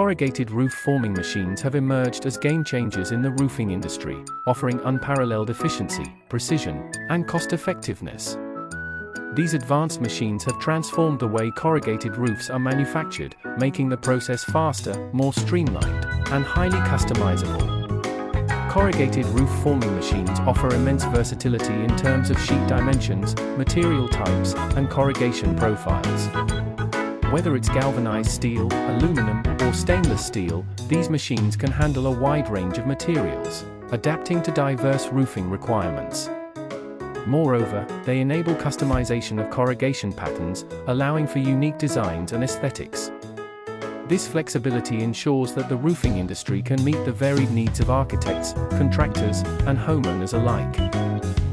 Corrugated roof forming machines have emerged as game changers in the roofing industry, offering unparalleled efficiency, precision, and cost-effectiveness. These advanced machines have transformed the way corrugated roofs are manufactured, making the process faster, more streamlined, and highly customizable. Corrugated roof forming machines offer immense versatility in terms of sheet dimensions, material types, and corrugation profiles. Whether it's galvanized steel, aluminum, or stainless steel, these machines can handle a wide range of materials, adapting to diverse roofing requirements. Moreover, they enable customization of corrugation patterns, allowing for unique designs and aesthetics. This flexibility ensures that the roofing industry can meet the varied needs of architects, contractors, and homeowners alike.